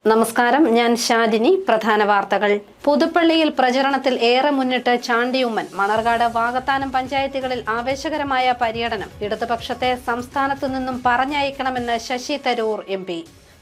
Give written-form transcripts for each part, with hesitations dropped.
നമസ്കാരം, ഞാൻ ശാലിനി. പ്രധാന വാർത്തകൾ. പുതുപ്പള്ളിയിൽ പ്രചരണത്തിൽ ഏറെ മുന്നിട്ട് ചാണ്ടി ഉമ്മൻ. മണർകാട്, വാകത്താനം പഞ്ചായത്തുകളിൽ ആവേശകരമായ പര്യടനം. ഇടതുപക്ഷത്തെ സംസ്ഥാനത്തു നിന്നും പറഞ്ഞയക്കണമെന്ന് ശശി തരൂർ MP.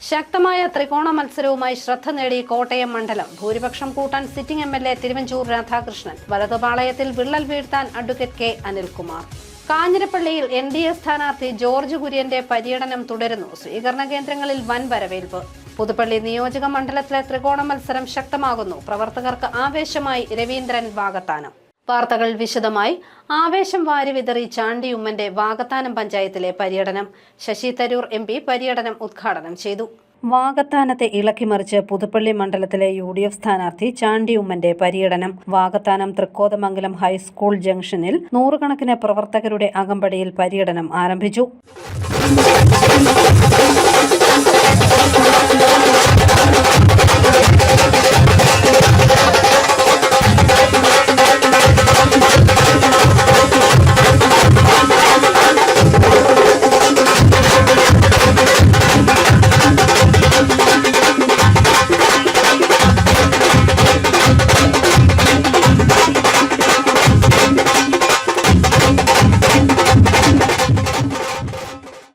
ശക്തമായ ത്രികോണ മത്സരവുമായി ശ്രദ്ധ നേടി കോട്ടയം മണ്ഡലം. ഭൂരിപക്ഷം കൂട്ടാൻ സിറ്റിംഗ് MLA തിരുവഞ്ചൂർ രാധാകൃഷ്ണൻ. വലതുപാളയത്തിൽ വിള്ളൽ വീഴ്ത്താൻ അഡ്വക്കേറ്റ് K. അനിൽകുമാർ. കാഞ്ഞിരപ്പള്ളിയിൽ NDA സ്ഥാനാർത്ഥി ജോർജ് കുര്യന്റെ പര്യടനം തുടരുന്നു. സ്വീകരണ കേന്ദ്രങ്ങളിൽ വൻ വരവേൽപ്പ്. പുതുപ്പള്ളി നിയോജക മണ്ഡലത്തിലെ ത്രികോണ മത്സരം ശക്തമാകുന്നു. പ്രവർത്തകർക്ക് ആവേശമായി രവീന്ദ്രൻ വാകത്താനം. വാർത്തകൾ വിശദമായി. ആവേശം വാരിവിതറി ചാണ്ടി ഉമ്മന്റെ വാകത്താനം പഞ്ചായത്തിലെ പര്യടനം. ശശി തരൂർ MP പര്യടനം ഉദ്ഘാടനം ചെയ്തു. വാകത്താനത്തെ ഇളക്കിമറിച്ച് പുതുപ്പള്ളി മണ്ഡലത്തിലെ UDF സ്ഥാനാർത്ഥി ചാണ്ടി ഉമ്മന്റെ പര്യടനം. വാകത്താനം തൃക്കോതമംഗലം ഹൈസ്കൂൾ ജംഗ്ഷനിൽ നൂറുകണക്കിന് പ്രവർത്തകരുടെ അകമ്പടിയിൽ പര്യടനം ആരംഭിച്ചു.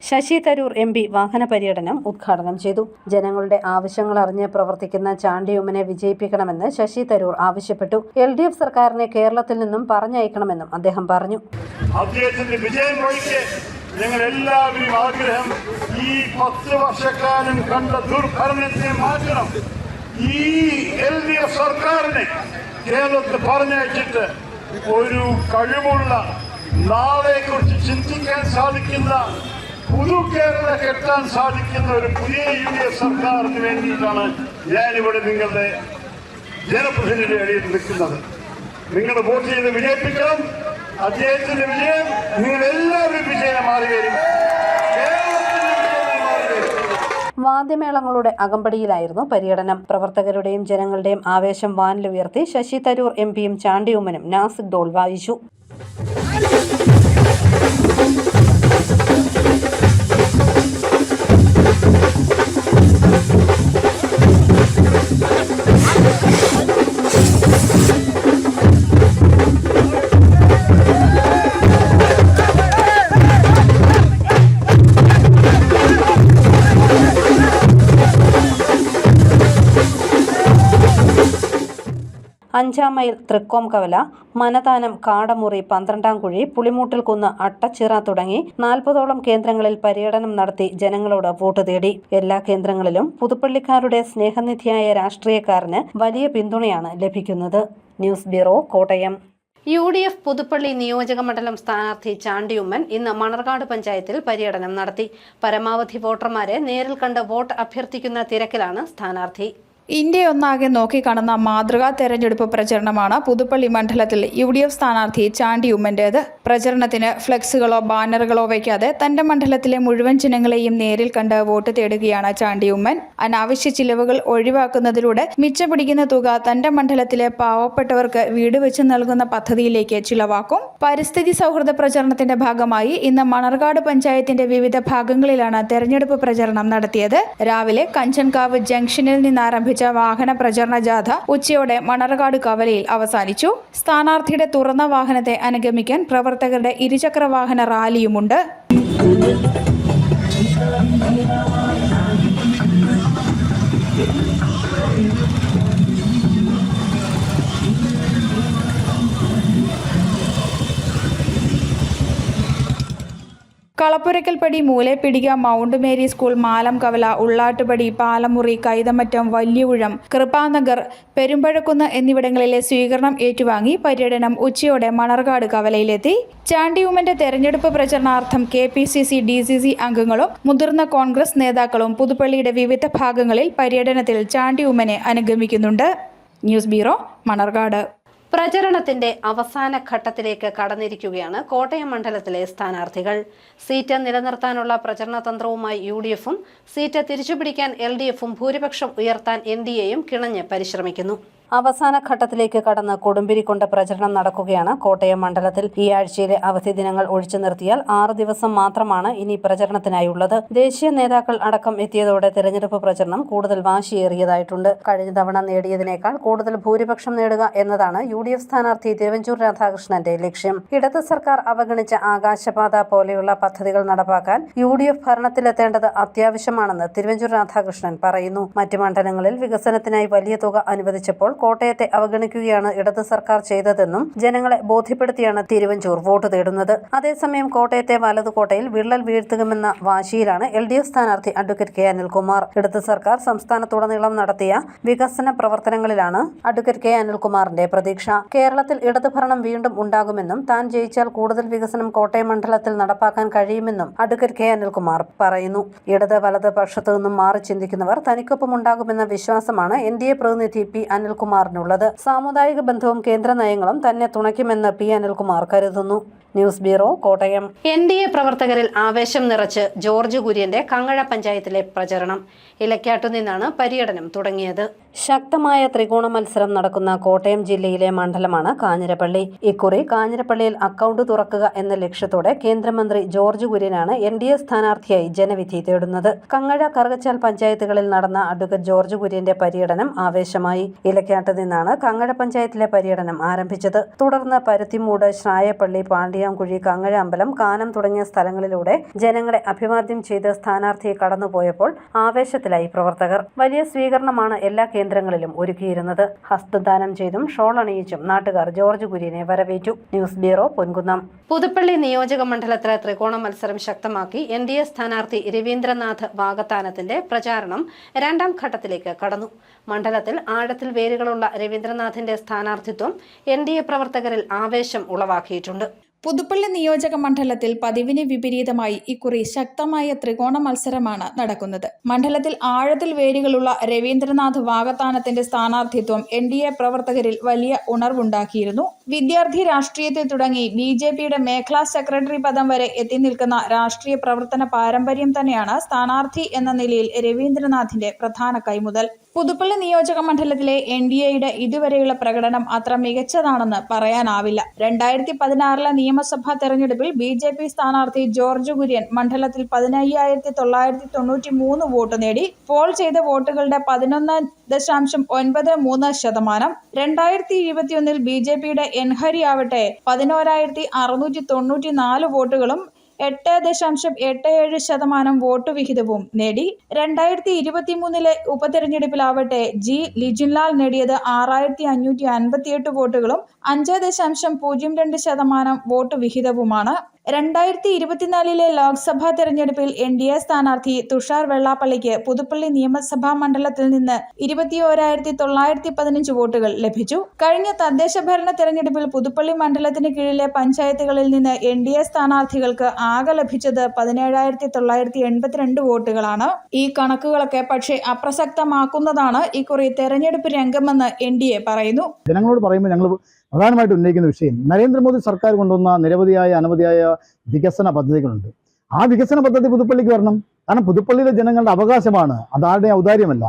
ശശി തരൂർ MP വാഹന പര്യടനം ഉദ്ഘാടനം ചെയ്തു. ജനങ്ങളുടെ ആവശ്യങ്ങൾ അറിഞ്ഞ് പ്രവർത്തിക്കുന്ന ചാണ്ടി ഉമ്മനെ വിജയിപ്പിക്കണമെന്ന് ശശി തരൂർ ആവശ്യപ്പെട്ടു. LDF സർക്കാരിനെ കേരളത്തിൽ നിന്നും പറഞ്ഞയക്കണമെന്നും അദ്ദേഹം പറഞ്ഞു. അദ്ദേഹത്തിന്റെ വിജയം വഴിക്ക് ഞങ്ങൾ എല്ലാവരും ആഗ്രഹം ഈ 10 വർഷക്കാലം കണ്ട ദുർഭരണത്തെ മാറ്റണം. ഈ LDF സർക്കാരിനെ കേരളത്തിൽ പറഞ്ഞയച്ചിട്ട് ഒരു കഴിവുള്ള, നാളെ കുറിച്ച് ചിന്തിക്കാൻ സാധിക്കുന്ന, പുതു കേരള കെട്ടാൻ സാധിക്കുന്ന ഒരു പുതിയ UDF സർക്കാരിന് വേണ്ടിയിട്ടാണ് ഞാനിവിടെ നിങ്ങളുടെ ജനപ്രതിനിധി അടിയിൽ നിൽക്കുന്നത്. നിങ്ങൾ വോട്ട് ചെയ്ത് വിജയിപ്പിക്കണം. അദ്ദേഹത്തിന്റെ വിജയം നിങ്ങളെല്ലാവരും വിജയമായി വരും. വാദ്യമേളങ്ങളുടെ അകമ്പടിയിലായിരുന്നു പര്യടനം. പ്രവർത്തകരുടെയും ജനങ്ങളുടെയും ആവേശം വാനിലുയർത്തി ശശി തരൂർ MPയും ചാണ്ടി ഉമ്മനും നാസിക് ഡോൾ വായിച്ചു. അഞ്ചാം മൈൽ, തൃക്കോം കവല, മനതാനം, കാടമുറി, 12-ാം കുഴി, പുളിമൂട്ടിൽ കുന്ന്, അട്ടച്ചിറ തുടങ്ങി 40ഓളം കേന്ദ്രങ്ങളിൽ പര്യടനം നടത്തി ജനങ്ങളോട് വോട്ട് തേടി. എല്ലാ കേന്ദ്രങ്ങളിലും പുതുപ്പള്ളിക്കാരുടെ സ്നേഹനിധിയായ രാഷ്ട്രീയക്കാരന് വലിയ പിന്തുണയാണ് ലഭിക്കുന്നത്. News bureau, Kottayam. UDF Puthuppally നിയോജക മണ്ഡലം സ്ഥാനാർത്ഥി ചാണ്ടി ഉമ്മൻ ഇന്ന് മണർകാട് പഞ്ചായത്തിൽ പര്യടനം നടത്തി. പരമാവധി വോട്ടർമാരെ നേരിൽ കണ്ട് വോട്ട് അഭ്യർത്ഥിക്കുന്ന തിരക്കിലാണ് സ്ഥാനാർത്ഥി. ഇന്ത്യയൊന്നാകെ നോക്കിക്കാണുന്ന മാതൃകാ തെരഞ്ഞെടുപ്പ് പ്രചരണമാണ് പുതുപ്പള്ളി മണ്ഡലത്തിൽ UDF സ്ഥാനാർത്ഥി ചാണ്ടി ഉമ്മന്റേത്. പ്രചരണത്തിന് ഫ്ലെക്സുകളോ ബാനറുകളോ വയ്ക്കാതെ തന്റെ മണ്ഡലത്തിലെ മുഴുവൻ ജനങ്ങളെയും നേരിൽ കണ്ട് വോട്ട് തേടുകയാണ് ചാണ്ടി ഉമ്മൻ. അനാവശ്യ ചിലവുകൾ ഒഴിവാക്കുന്നതിലൂടെ മിച്ചം പിടിക്കുന്ന തുക തന്റെ മണ്ഡലത്തിലെ പാവപ്പെട്ടവർക്ക് വീട് വെച്ച് നൽകുന്ന പദ്ധതിയിലേക്ക് ചിലവാക്കും. പരിസ്ഥിതി സൗഹൃദ പ്രചരണത്തിന്റെ ഭാഗമായി ഇന്ന് മണർകാട് പഞ്ചായത്തിന്റെ വിവിധ ഭാഗങ്ങളിലാണ് തെരഞ്ഞെടുപ്പ് പ്രചരണം നടത്തിയത്. രാവിലെ കഞ്ചൻകാവ് ജംഗ്ഷനിൽ നിന്നാരംഭിച്ച വാഹന പ്രചരണ ജാഥ ഉച്ചയോടെ മണർകാട് കവലയിൽ അവസാനിച്ചു. സ്ഥാനാർത്ഥിയുടെ തുറന്ന വാഹനത്തെ അനുഗമിക്കാൻ പ്രവർത്തകരുടെ ഇരുചക്ര വാഹന റാലിയുമുണ്ട്. കളപ്പുരക്കൽപ്പടി, മൂലേപ്പിടിക, മൗണ്ട് മേരി സ്കൂൾ, മാലം കവല, ഉള്ളാട്ടുപടി, പാലമുറി, കൈതമറ്റം, വല്യവുഴം, കൃപാനഗർ, പെരുമ്പഴക്കുന്ന് എന്നിവിടങ്ങളിലെ സ്വീകരണം ഏറ്റുവാങ്ങി പര്യടനം ഉച്ചയോടെ മണർകാട് കവലയിലെത്തി. ചാണ്ടി ഉമ്മന്റെ തെരഞ്ഞെടുപ്പ് പ്രചരണാർത്ഥം KPCC DCC അംഗങ്ങളും മുതിർന്ന കോൺഗ്രസ് നേതാക്കളും പുതുപ്പള്ളിയുടെ വിവിധ ഭാഗങ്ങളിൽ പര്യടനത്തിൽ ചാണ്ടി ഉമ്മനെ അനുഗമിക്കുന്നുണ്ട്. News bureau, Manarcad. പ്രചരണത്തിന്റെ അവസാന ഘട്ടത്തിലേക്ക് കടന്നിരിക്കുകയാണ് കോട്ടയം മണ്ഡലത്തിലെ സ്ഥാനാർത്ഥികൾ. സീറ്റ് നിലനിർത്താനുള്ള പ്രചരണ തന്ത്രവുമായി UDFും സീറ്റ് തിരിച്ചുപിടിക്കാൻ LDFും ഭൂരിപക്ഷം ഉയർത്താൻ NDAയും കിണഞ്ഞ് പരിശ്രമിക്കുന്നു. അവസാന ഘട്ടത്തിലേക്ക് കടന്ന് കൊടുമ്പിരി കൊണ്ട് പ്രചരണം നടക്കുകയാണ് കോട്ടയം മണ്ഡലത്തിൽ. ഈ ആഴ്ചയിലെ അവധി ദിനങ്ങൾ ഒഴിച്ചു നിർത്തിയാൽ 6 ദിവസം മാത്രമാണ് ഇനി പ്രചരണത്തിനായുള്ളത്. ദേശീയ നേതാക്കൾ അടക്കം എത്തിയതോടെ തെരഞ്ഞെടുപ്പ് പ്രചരണം കൂടുതൽ വാശിയേറിയതായിട്ടുണ്ട്. കഴിഞ്ഞ തവണ നേടിയതിനേക്കാൾ കൂടുതൽ ഭൂരിപക്ഷം നേടുക എന്നതാണ് UDF സ്ഥാനാർത്ഥി തിരുവഞ്ചൂർ രാധാകൃഷ്ണന്റെ ലക്ഷ്യം. ഇടത് സർക്കാർ അവഗണിച്ച ആകാശപാത പോലെയുള്ള പദ്ധതികൾ നടപ്പാക്കാൻ UDF ഭരണത്തിലെത്തേണ്ടത് അത്യാവശ്യമാണെന്ന് തിരുവഞ്ചൂർ രാധാകൃഷ്ണൻ പറയുന്നു. മറ്റ് മണ്ഡലങ്ങളിൽ വികസനത്തിനായി വലിയ തുക അനുവദിച്ചപ്പോൾ കോട്ടയത്തെ അവഗണിക്കുകയാണ് ഇടത് സർക്കാർ ചെയ്തതെന്നും ജനങ്ങളെ ബോധ്യപ്പെടുത്തിയാണ് തിരുവഞ്ചൂർ വോട്ട് തേടുന്നത്. അതേസമയം കോട്ടയത്തെ വലതുകോട്ടയിൽ വിള്ളൽ വീഴ്ത്തുമെന്ന വാശിയിലാണ് LDF സ്ഥാനാർത്ഥി അഡ്വക്കേറ്റ് K അനിൽകുമാർ. ഇടത് സർക്കാർ സംസ്ഥാനത്തുടനീളം നടത്തിയ വികസന പ്രവർത്തനങ്ങളിലാണ് അഡ്വക്കേറ്റ് K അനിൽകുമാറിന്റെ പ്രതീക്ഷ. കേരളത്തിൽ ഇടത് ഭരണം വീണ്ടും ഉണ്ടാകുമെന്നും താൻ ജയിച്ചാൽ കൂടുതൽ വികസനം കോട്ടയം മണ്ഡലത്തിൽ നടപ്പാക്കാൻ കഴിയുമെന്നും അഡ്വക്കേറ്റ് K അനിൽകുമാർ പറയുന്നു. ഇടത് വലത് പക്ഷത്തു നിന്നും മാറി ചിന്തിക്കുന്നവർ തനിക്കൊപ്പം ഉണ്ടാകുമെന്ന വിശ്വാസമാണ് NDA പ്രതിനിധി P അനിൽകുമാറിനുള്ളത്. സാമുദായിക ബന്ധവും കേന്ദ്ര നയങ്ങളും തന്നെ തുണയ്ക്കുമെന്ന് P അനിൽകുമാർ കരുതുന്നു. News bureau, Kottayam. NDA പ്രവർത്തകരിൽ ആവേശം നിറച്ച് ജോർജ് കുര്യന്റെ കങ്ങഴ പഞ്ചായത്തിലെ പ്രചരണം. ഇലക്കാട്ടു നിന്നാണ് പര്യടനം തുടങ്ങിയത്. ശക്തമായ ത്രികോണ മത്സരം നടക്കുന്ന കോട്ടയം ജില്ലയിലെ മണ്ഡലമാണ് കാഞ്ഞിരപ്പള്ളി. ഇക്കുറി കാഞ്ഞിരപ്പള്ളിയിൽ അക്കൗണ്ട് തുറക്കുക എന്ന ലക്ഷ്യത്തോടെ കേന്ദ്രമന്ത്രി ജോർജ് കുര്യനാണ് NDA സ്ഥാനാർത്ഥിയായി ജനവിധി തേടുന്നത്. കങ്ങഴ, കറുകച്ചാൽ പഞ്ചായത്തുകളിൽ നടന്ന അഡ്വക്കേറ്റ് ജോർജ് കുര്യന്റെ പര്യടനം ആവേശമായി. ഇലക്കാട്ടു നിന്നാണ് കങ്ങഴ പഞ്ചായത്തിലെ പര്യടനം ആരംഭിച്ചത്. തുടർന്ന് പരുത്തിമൂട്, ശ്രായപ്പള്ളി, പാണ്ടിയാംകുഴി, കങ്ങഴ അമ്പലം, കാനം തുടങ്ങിയ സ്ഥലങ്ങളിലൂടെ ജനങ്ങളെ അഭിവാദ്യം ചെയ്ത് സ്ഥാനാർത്ഥിയെ കടന്നുപോയപ്പോൾ ആവേശത്തിലായി പ്രവർത്തകർ. വലിയ സ്വീകരണമാണ് എല്ലാ കേന്ദ്രങ്ങളിലും ഒരുക്കിയിരുന്നത്. ഹസ്തദാനം ചെയ്തും ഷോൾ അണിയിച്ചും നാട്ടുകാർ ജോർജ് കുര്യനെ വരവേറ്റു. News bureau, Ponkunnam. പുതുപ്പള്ളി നിയോജക മണ്ഡലത്തിലെ ത്രികോണ മത്സരം ശക്തമാക്കി NDA സ്ഥാനാർത്ഥി രവീന്ദ്രനാഥ് വാകത്താനത്തിന്റെ പ്രചാരണം 2ാം ഘട്ടത്തിലേക്ക് കടന്നു. മണ്ഡലത്തിൽ ആഴത്തിൽ വേരുകളുള്ള രവീന്ദ്രനാഥിന്റെ സ്ഥാനാർത്ഥിത്വം NDA പ്രവർത്തകരിൽ ആവേശം ഉളവാക്കിയിട്ടുണ്ട്. പുതുപ്പള്ളി നിയോജക മണ്ഡലത്തിൽ പതിവിന് വിപരീതമായി ഇക്കുറി ശക്തമായ ത്രികോണ മത്സരമാണ് നടക്കുന്നത്. മണ്ഡലത്തിൽ ആഴത്തിൽ വേരുകളുള്ള രവീന്ദ്രനാഥ് വാകത്താനത്തിന്റെ സ്ഥാനാർത്ഥിത്വം NDA പ്രവർത്തകരിൽ വലിയ ഉണർവുണ്ടാക്കിയിരുന്നു. വിദ്യാർത്ഥി രാഷ്ട്രീയത്തിൽ തുടങ്ങി BJPയുടെ മേഖലാ സെക്രട്ടറി പദം വരെ എത്തി നിൽക്കുന്ന രാഷ്ട്രീയ പ്രവർത്തന പാരമ്പര്യം തന്നെയാണ് സ്ഥാനാർത്ഥി എന്ന നിലയിൽ രവീന്ദ്രനാഥിന്റെ പ്രധാന കൈമുതൽ. പുതുപ്പള്ളി നിയോജക മണ്ഡലത്തിലെ NDAയുടെ ഇതുവരെയുള്ള പ്രകടനം അത്ര മികച്ചതാണെന്ന് പറയാനാവില്ല. 2016 നിയമസഭാ തെരഞ്ഞെടുപ്പിൽ BJP സ്ഥാനാർത്ഥി ജോർജ് കുര്യൻ മണ്ഡലത്തിൽ 15,993 വോട്ട് നേടി. പോൾ ചെയ്ത വോട്ടുകളുടെ 11.93%. 2021 BJPയുടെ N ഹരി ആവട്ടെ 11,694 വോട്ടുകളും 8.87% വോട്ട് വിഹിതവും നേടി. 2023 ഉപതെരഞ്ഞെടുപ്പിലാവട്ടെ G ലിജിൻലാൽ നേടിയത് 6,558 വോട്ടുകളും 5.02% വോട്ട് വിഹിതവുമാണ്. 2024 ലോക്സഭാ തെരഞ്ഞെടുപ്പിൽ NDA സ്ഥാനാർത്ഥി തുഷാർ വെള്ളാപ്പള്ളിക്ക് പുതുപ്പള്ളി നിയമസഭാ മണ്ഡലത്തിൽ നിന്ന് 21,915 വോട്ടുകൾ ലഭിച്ചു. കഴിഞ്ഞ തദ്ദേശ ഭരണ തെരഞ്ഞെടുപ്പിൽ പുതുപ്പള്ളി മണ്ഡലത്തിന് കീഴിലെ പഞ്ചായത്തുകളിൽ നിന്ന് NDA സ്ഥാനാർത്ഥികൾക്ക് ആകെ ലഭിച്ചത് 17,982 വോട്ടുകളാണ്. ഈ കണക്കുകളൊക്കെ പക്ഷേ അപ്രസക്തമാക്കുന്നതാണ് ഇക്കുറി തെരഞ്ഞെടുപ്പ് രംഗമെന്ന് NDA പറയുന്നു. ജനങ്ങളോട് പറയുമ്പോൾ ഞങ്ങൾ പ്രധാനമായിട്ട് ഉന്നയിക്കുന്ന വിഷയം നരേന്ദ്രമോദി സർക്കാർ കൊണ്ടുവന്ന നിരവധിയായ അനവധിയായ വികസന പദ്ധതികളുണ്ട്. ആ വികസന പദ്ധതി പുതുപ്പള്ളിക്ക് വരണം. കാരണം പുതുപ്പള്ളിയിലെ ജനങ്ങളുടെ അവകാശമാണ്, അതാരുടെ ഔദാര്യമല്ല.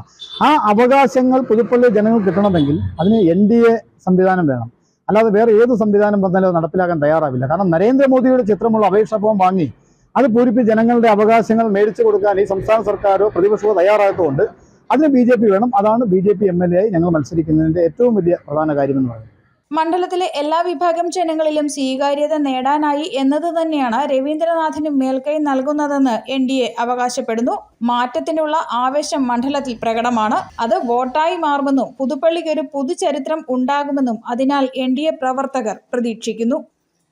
ആ അവകാശങ്ങൾ പുതുപ്പള്ളി ജനങ്ങൾക്ക് കിട്ടണമെങ്കിൽ അതിന് NDA സംവിധാനം വേണം. അല്ലാതെ വേറെ ഏത് സംവിധാനം വന്നാലും നടപ്പിലാക്കാൻ തയ്യാറാവില്ല. കാരണം നരേന്ദ്രമോദിയുടെ ചിത്രമുള്ള അപേക്ഷ ഫോം വാങ്ങി അത് പൂരിപ്പിച്ച് ജനങ്ങളുടെ അവകാശങ്ങൾ മേടിച്ചു കൊടുക്കാൻ ഈ സംസ്ഥാന സർക്കാരോ പ്രതിപക്ഷമോ തയ്യാറായതുകൊണ്ട് അതിന് BJP വേണം. അതാണ് BJP MLA ആയി ഞങ്ങൾ മത്സരിക്കുന്നതിൻ്റെ ഏറ്റവും വലിയ പ്രധാന കാര്യമെന്ന് പറയുന്നത്. മണ്ഡലത്തിലെ എല്ലാ വിഭാഗം ജനങ്ങളിലും സ്വീകാര്യത നേടാനായി എന്നത് തന്നെയാണ് രവീന്ദ്രനാഥിന് മേൽക്കൈ നൽകുന്നതെന്ന് NDA അവകാശപ്പെടുന്നു. മാറ്റത്തിനുള്ള ആവേശം മണ്ഡലത്തിൽ പ്രകടമാണ്. അത് വോട്ടായി മാറുമെന്നും പുതുപ്പള്ളിക്ക് ഒരു പുതുചരിത്രം ഉണ്ടാകുമെന്നും അതിനാൽ NDA പ്രവർത്തകർ പ്രതീക്ഷിക്കുന്നു.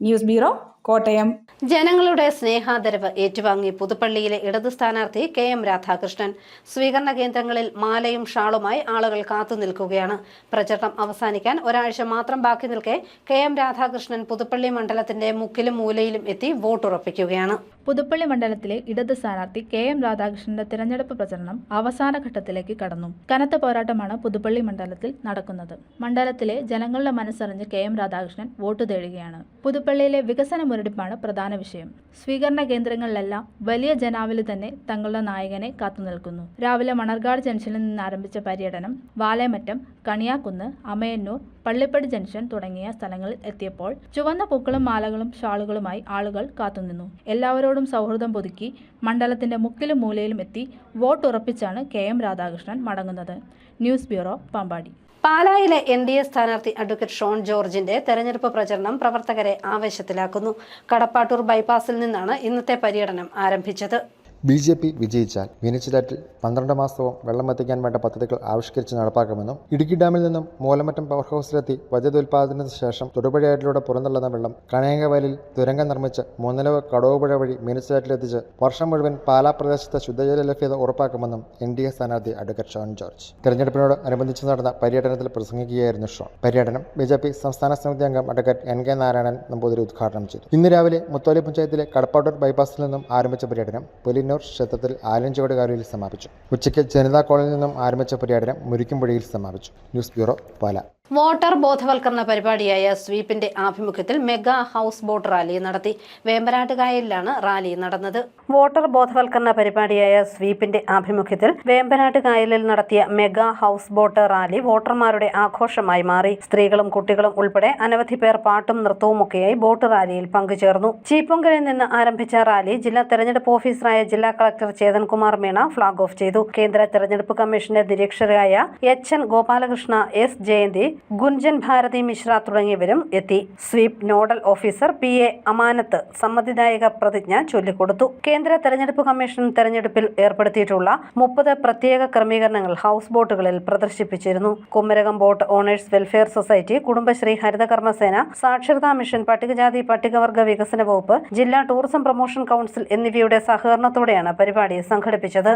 News bureau, Kottayam. ജനങ്ങളുടെ സ്നേഹാദരവ് ഏറ്റുവാങ്ങി പുതുപ്പള്ളിയിലെ ഇടതു സ്ഥാനാർത്ഥി KM രാധാകൃഷ്ണൻ. സ്വീകരണ കേന്ദ്രങ്ങളിൽ മാലയും ഷാളുമായി ആളുകൾ കാത്തുനിൽക്കുകയാണ്. പ്രചരണം അവസാനിക്കാൻ ഒരാഴ്ച മാത്രം ബാക്കി നിൽക്കെ KM രാധാകൃഷ്ണൻ പുതുപ്പള്ളി മണ്ഡലത്തിന്റെ മുക്കിലും മൂലയിലും എത്തി വോട്ടുറപ്പിക്കുകയാണ്. പുതുപ്പള്ളി മണ്ഡലത്തിലെ ഇടത് സ്ഥാനാർത്ഥി KM രാധാകൃഷ്ണന്റെ തിരഞ്ഞെടുപ്പ് പ്രചരണം അവസാന ഘട്ടത്തിലേക്ക് കടന്നു. കനത്ത പോരാട്ടമാണ് പുതുപ്പള്ളി മണ്ഡലത്തിൽ നടക്കുന്നത്. മണ്ഡലത്തിലെ ജനങ്ങളുടെ മനസ്സറിഞ്ഞ് KM രാധാകൃഷ്ണൻ വോട്ട് തേടുകയാണ്. പുതുപ്പള്ളിയിലെ വികസന മുരടിപ്പാണ് പ്രധാന വിഷയം. സ്വീകരണ കേന്ദ്രങ്ങളിലെല്ലാം വലിയ ജനാവലി തന്നെ തങ്ങളുടെ നായകനെ കാത്തുനിൽക്കുന്നു. രാവിലെ മണർകാട് ജംഗ്ഷനിൽ നിന്ന് ആരംഭിച്ച പര്യടനം വാലേമറ്റം, കണിയാക്കുന്ന്, അമയന്നൂർ, പള്ളിപ്പടി ജംഗ്ഷൻ തുടങ്ങിയ സ്ഥലങ്ങളിൽ എത്തിയപ്പോൾ ചുവന്ന പൂക്കളും മാലകളും ഷാളുകളുമായി ആളുകൾ കാത്തുനിന്നു. എല്ലാവരോടും സൗഹൃദം പുതുക്കി മണ്ഡലത്തിന്റെ മുക്കിലും മൂലയിലും എത്തി വോട്ട് ഉറപ്പിച്ചാണ് KM രാധാകൃഷ്ണൻ മടങ്ങുന്നത്. News bureau, Pampady. പാലായിലെ NDA സ്ഥാനാർത്ഥി അഡ്വക്കേറ്റ് ഷോൺ ജോർജിന്റെ തെരഞ്ഞെടുപ്പ് പ്രചരണം പ്രവർത്തകരെ ആവേശത്തിലാക്കുന്നു. കടപ്പാട്ടൂർ ബൈപ്പാസിൽ നിന്നാണ് ഇന്നത്തെ പര്യടനം ആരംഭിച്ചത്. BJP വിജയിച്ചാൽ മീനച്ചിലാറ്റിൽ 12 മാസവും വെള്ളം എത്തിക്കാൻ വേണ്ട പദ്ധതികൾ ആവിഷ്കരിച്ച് നടപ്പാക്കുമെന്നും ഇടുക്കി ഡാമിൽ നിന്നും മൂലമറ്റം പവർ ഹൗസിലെത്തി വൈദ്യുതോൽപാദനത്തിന് ശേഷം തൊടുപുഴയാറ്റിലൂടെ പുറന്തള്ളുന്ന വെള്ളം കണയങ്കവയലിൽ തുരങ്കം നിർമ്മിച്ച് മൂന്നിലവ് കടവുപുഴ വഴി മീനച്ചിലാറ്റിലെത്തിച്ച് വർഷം മുഴുവൻ പാലാ പ്രദേശത്തെ ശുദ്ധജല ലഭ്യത ഉറപ്പാക്കുമെന്നും NDA സ്ഥാനാർത്ഥി അഡ്വക്കേറ്റ് ഷോൺ ജോർജ് തെരഞ്ഞെടുപ്പിനോട് അനുബന്ധിച്ച് നടന്ന പര്യടനത്തിൽ പ്രസംഗിക്കുകയായിരുന്നു ഷോൺ. പര്യടനം BJP സംസ്ഥാന സമിതി അംഗം അഡ്വക്കേറ്റ് NK നാരായണൻ നമ്പൂതിരി ഉദ്ഘാടനം ചെയ്തു. ഇന്ന് രാവിലെ മുത്തോലി പഞ്ചായത്തിലെ കടപ്പാട്ടൂർ ബൈപ്പാസിൽ നിന്നും ആരംഭിച്ച പര്യടനം പുലിന്നൂർ ക്ഷേത്രത്തിൽ ആലഞ്ചോട് കാലുവിൽ സമാപിച്ചു. ഉച്ചയ്ക്ക് ജനതാ കോളനിയിൽ നിന്നും ആരംഭിച്ച പര്യടനം മുരിക്കുംപുഴയിൽ സമാപിച്ചു. News bureau, Pala. വോട്ടർ ബോധവൽക്കരണ പരിപാടിയായ സ്വീപിന്റെ ആഭിമുഖ്യത്തിൽ മെഗാ ഹൗസ് ബോട്ട് റാലി നടത്തി. വേമ്പനാട്ടുകായലിലാണ് റാലി നടന്നത്. വോട്ടർ ബോധവൽക്കരണ പരിപാടിയായ സ്വീപിന്റെ ആഭിമുഖ്യത്തിൽ വേമ്പനാട്ടുകായലിൽ നടത്തിയ മെഗാ ഹൗസ് ബോട്ട് റാലി വോട്ടർമാരുടെ ആഘോഷമായി മാറി. സ്ത്രീകളും കുട്ടികളും ഉൾപ്പെടെ അനവധി പേർ പാട്ടും നൃത്തവുമൊക്കെയായി ബോട്ട് റാലിയിൽ പങ്കുചേർന്നു. ചീപ്പൊങ്കലിൽ നിന്ന് ആരംഭിച്ച റാലി ജില്ലാ തെരഞ്ഞെടുപ്പ് ഓഫീസറായ ജില്ലാ collector Chetan Kumar Meena flag off ചെയ്തു. കേന്ദ്ര തെരഞ്ഞെടുപ്പ് കമ്മീഷന്റെ നിരീക്ഷകരായ HN ഗോപാലകൃഷ്ണ, S ജയന്തി, ഗുഞ്ചൻ ഭാരതി മിശ്ര തുടങ്ങിയവരും എത്തി. സ്വീപ് നോഡൽ ഓഫീസർ PA അമാനത്ത് സമ്മതിദായക പ്രതിജ്ഞ ചൊല്ലിക്കൊടുത്തു. കേന്ദ്ര തെരഞ്ഞെടുപ്പ് കമ്മീഷൻ തെരഞ്ഞെടുപ്പിൽ ഏർപ്പെടുത്തിയിട്ടുള്ള 30 പ്രത്യേക ക്രമീകരണങ്ങൾ ഹൗസ് ബോട്ടുകളിൽ പ്രദർശിപ്പിച്ചിരുന്നു. Kumarakom boat owners welfare society, Kudumbashree, Harithakarmasena, Saksharatha mission, പട്ടികജാതി പട്ടികവർഗ വികസന വകുപ്പ്, ജില്ലാ ടൂറിസം പ്രൊമോഷൻ കൗൺസിൽ എന്നിവയുടെ സഹകരണത്തോടെയാണ് പരിപാടി സംഘടിപ്പിച്ചത്.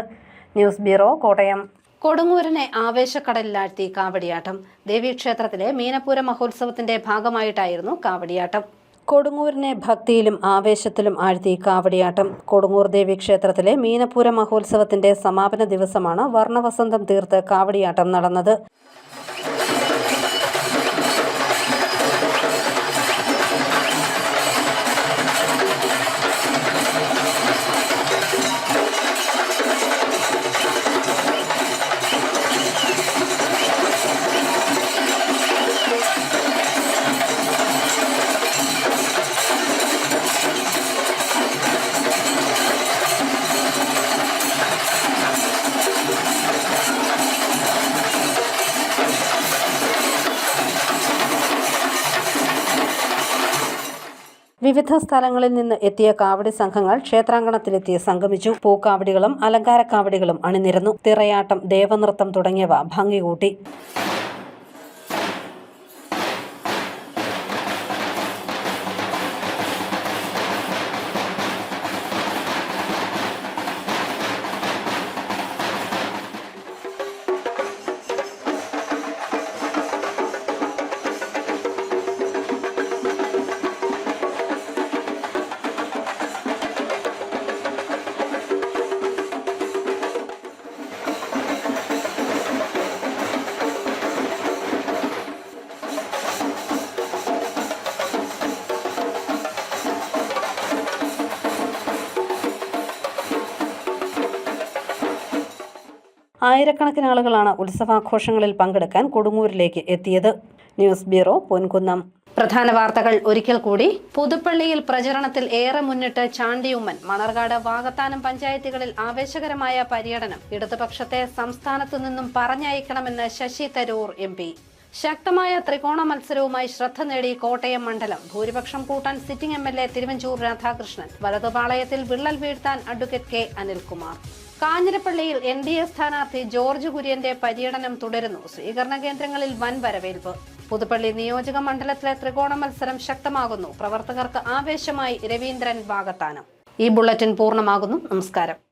News bureau, Kottayam. കൊടുങ്ങൂരിനെ ആവേശക്കടലിലാഴ്ത്തി കാവടിയാട്ടം. ദേവീക്ഷേത്രത്തിലെ മീനപ്പൂര മഹോത്സവത്തിന്റെ ഭാഗമായിട്ടായിരുന്നു കാവടിയാട്ടം. കൊടുങ്ങൂരിനെ ഭക്തിയിലും ആവേശത്തിലും ആഴ്ത്തി കാവടിയാട്ടം. കൊടുങ്ങൂർ ദേവീക്ഷേത്രത്തിലെ മീനപ്പൂര മഹോത്സവത്തിന്റെ സമാപന ദിവസമാണ് വർണ്ണവസന്തം തീർത്ത് കാവടിയാട്ടം നടന്നത്. വിവിധ സ്ഥലങ്ങളിൽ നിന്ന് എത്തിയ കാവടി സംഘങ്ങൾ ക്ഷേത്രാങ്കണത്തിലെത്തി സംഗമിച്ചു. പൂക്കാവടികളും അലങ്കാരക്കാവടികളും അണിനിരന്നു. തിറയാട്ടം, ദേവനൃത്തം തുടങ്ങിയവ ഭംഗി കൂട്ടി. ആയിരക്കണക്കിന് ആളുകളാണ് ഉത്സവാഘോഷങ്ങളിൽ പങ്കെടുക്കാൻ കൊടുങ്ങൂരിലേക്ക് എത്തിയത്. News bureau, Ponkunnam. പ്രധാന വാർത്തകൾ ഒരിക്കൽ കൂടി. പുതുപ്പള്ളിയിൽ പ്രചരണത്തിൽ ഏറെ മുന്നിട്ട് ചാണ്ടിയുമ്മൻ. മണർകാട്, വാകത്താനം പഞ്ചായത്തുകളിൽ ആവേശകരമായ പര്യടനം. ഇടതുപക്ഷത്തെ സംസ്ഥാനത്തു നിന്നും പറഞ്ഞയക്കണമെന്ന് ശശി തരൂർ MP. ശക്തമായ ത്രികോണ മത്സരവുമായി ശ്രദ്ധ നേടി കോട്ടയം മണ്ഡലം. ഭൂരിപക്ഷം കൂട്ടാൻ സിറ്റിംഗ് MLA തിരുവഞ്ചൂർ രാധാകൃഷ്ണൻ. വലതുപാളയത്തിൽ വിള്ളൽ വീഴ്ത്താൻ അഡ്വക്കേറ്റ് K അനിൽകുമാർ. കാഞ്ഞിരപ്പള്ളിയിൽ NDA സ്ഥാനാർത്ഥി ജോർജ് കുര്യന്റെ പര്യടനം തുടരുന്നു. സ്വീകരണ കേന്ദ്രങ്ങളിൽ വൻ വരവേൽപ്പ്. പുതുപ്പള്ളി നിയോജക മണ്ഡലത്തിലെ ത്രികോണ മത്സരം ശക്തമാകുന്നു. പ്രവർത്തകർക്ക് ആവേശമായി രവീന്ദ്രൻ വാകത്താനം. ഈ ബുള്ളറ്റിൻ പൂർണ്ണമാകുന്നു. നമസ്കാരം.